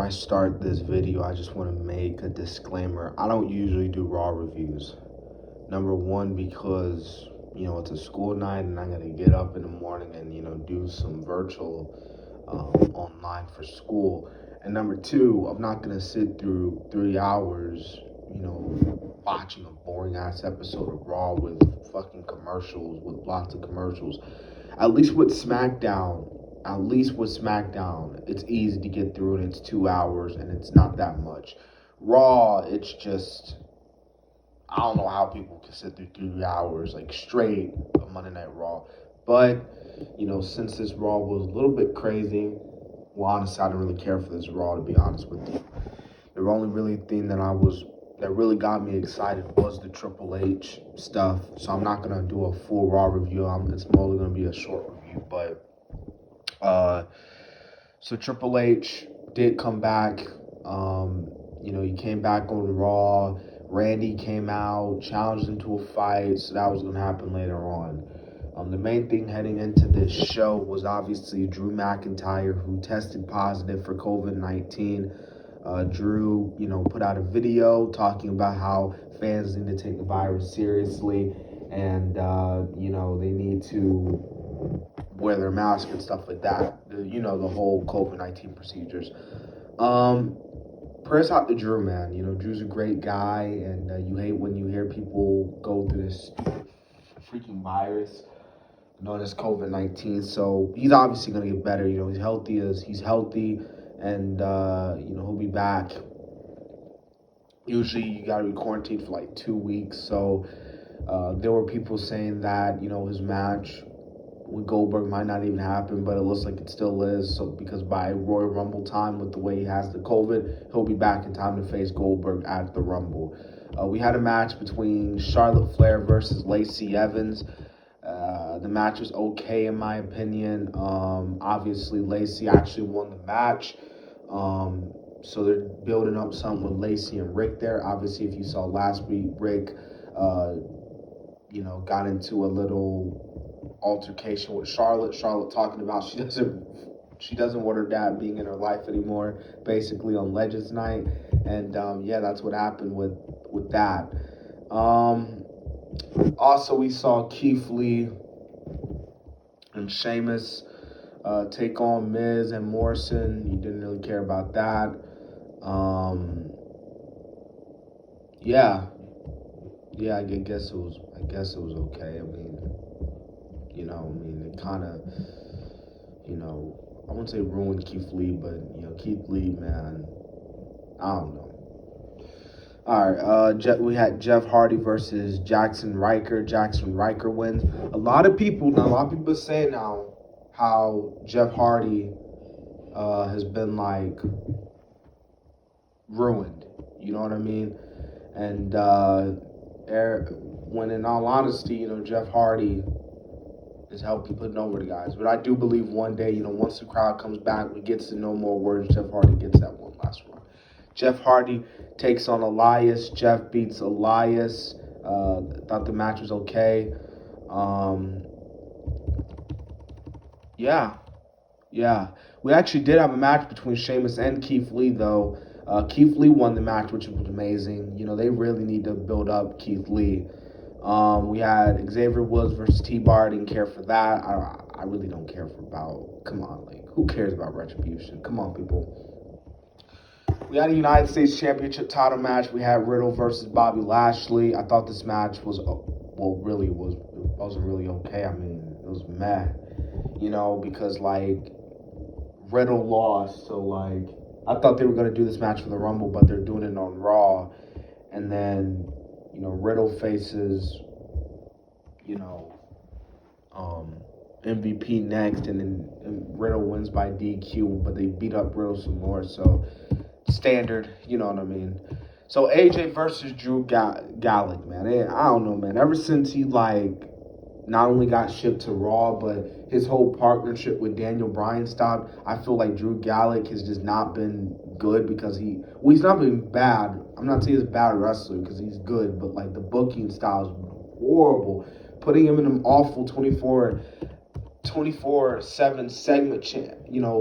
I start this video, I just want to make a disclaimer. I don't usually do Raw reviews. Number one, because, it's a school night and I'm going to get up in the morning and, do some virtual online for school. And number two, I'm not going to sit through 3 hours, watching a boring ass episode of Raw with fucking commercials, with lots of commercials. At least with SmackDown, it's easy to get through and it's 2 hours and it's not that much. Raw, it's just, I don't know how people can sit through 3 hours like straight of Monday Night Raw. But, since this Raw was a little bit crazy, well, honestly, I didn't really care for this Raw, to be honest with you. The only really thing that really got me excited was the Triple H stuff. So I'm not going to do a full Raw review. It's mostly going to be a short review. But, so Triple H did come back. He came back on Raw. Randy came out, challenged him to a fight. So that was going to happen later on. The main thing heading into this show was obviously Drew McIntyre, who tested positive for COVID-19. Drew, put out a video talking about how fans need to take the virus seriously and, they need to wear their mask and stuff like that. The whole COVID-19 procedures. Prayers out to Drew, man. Drew's a great guy, and you hate when you hear people go through this stupid freaking virus known as COVID-19. So he's obviously going to get better. He's healthy, and, he'll be back. Usually you got to be quarantined for like 2 weeks. So there were people saying that, his match with Goldberg might not even happen, but it looks like it still is. So because by Royal Rumble time, with the way he has the COVID, he'll be back in time to face Goldberg at the Rumble. We had a match between Charlotte Flair versus Lacey Evans. The match was okay in my opinion. Obviously, Lacey actually won the match. So they're building up something with Lacey and Rick there. Obviously, if you saw last week, Rick, got into a little altercation with Charlotte. Charlotte talking about she doesn't want her dad being in her life anymore, basically on Legends Night. And that's what happened with that. Also, we saw Keith Lee and Sheamus take on Miz and Morrison. You didn't really care about that. I guess it was okay. It kind of, I wouldn't say ruined Keith Lee, but Keith Lee, man, I don't know. All right, we had Jeff Hardy versus Jackson Riker. Jackson Riker wins. A lot of people say now how Jeff Hardy has been like ruined. You know what I mean? And when in all honesty, Jeff Hardy is helping putting over the guys. But I do believe one day, once the crowd comes back, we get to no more words, Jeff Hardy gets that one last run. Jeff Hardy takes on Elias. Jeff beats Elias. Thought the match was okay. We actually did have a match between Sheamus and Keith Lee, though. Keith Lee won the match, which was amazing. They really need to build up Keith Lee. We had Xavier Woods versus T-Bar. I didn't care for that. I really don't care come on, who cares about Retribution? Come on, people. We had a United States Championship title match. We had Riddle versus Bobby Lashley. I thought this match was, it wasn't really okay. It was meh, because, Riddle lost. So, I thought they were going to do this match for the Rumble, but they're doing it on Raw. And then, Riddle faces, MVP next, and then Riddle wins by DQ, but they beat up Riddle some more, so standard, you know what I mean. So AJ versus Drew Gallagher, man. I don't know, man. Ever since he, not only got shipped to Raw, but his whole partnership with Daniel Bryan stopped, I feel like Drew Gallagher has just not been good because he's not been bad. I'm not saying he's a bad wrestler because he's good, but, the booking style is horrible. Putting him in an awful 24 24/7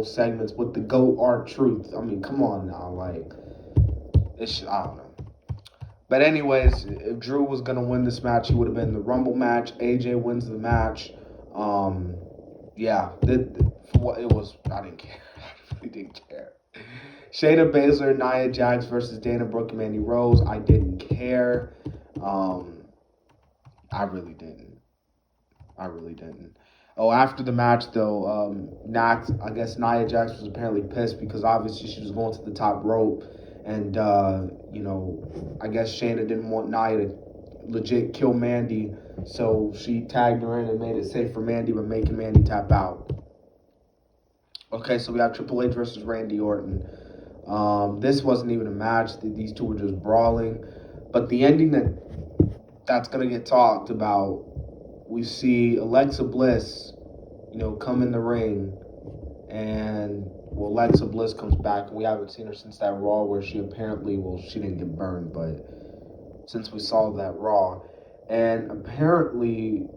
segments with the GOAT R-Truth. I mean, come on now, like I don't know. But anyways, if Drew was gonna win this match, he would have been the Rumble match. AJ wins the match. Yeah, for what it was, I didn't care. I really didn't care. Shayna Baszler, Nia Jax versus Dana Brooke and Mandy Rose. I didn't care. I really didn't. I really didn't. Oh, after the match though, I guess Nia Jax was apparently pissed because obviously she was going to the top rope, and I guess Shayna didn't want Nia to legit kill Mandy, so she tagged her in and made it safe for Mandy by making Mandy tap out. Okay, so we have Triple H versus Randy Orton. This wasn't even a match. These two were just brawling. But the ending that's going to get talked about, we see Alexa Bliss, come in the ring. And, Alexa Bliss comes back. We haven't seen her since that Raw where she apparently, she didn't get burned, but since we saw that Raw. And apparently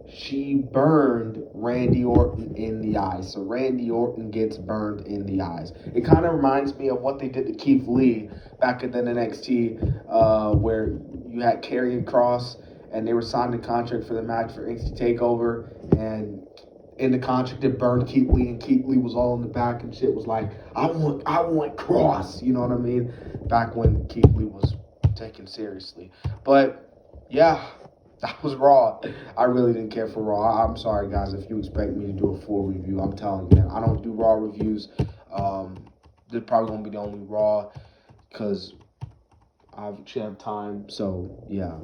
she burned Randy Orton in the eyes. So Randy Orton gets burned in the eyes. It kind of reminds me of what they did to Keith Lee back in the NXT, where you had Karrion Kross and they were signing a contract for the match for NXT TakeOver, and in the contract it burned Keith Lee, and Keith Lee was all in the back and shit was like, I want Kross, you know what I mean? Back when Keith Lee was taken seriously. But yeah, that was Raw. I really didn't care for Raw. I'm sorry, guys, if you expect me to do a full review. I'm telling you, man, I don't do Raw reviews. This probably won't be the only Raw because I actually have time. So, yeah.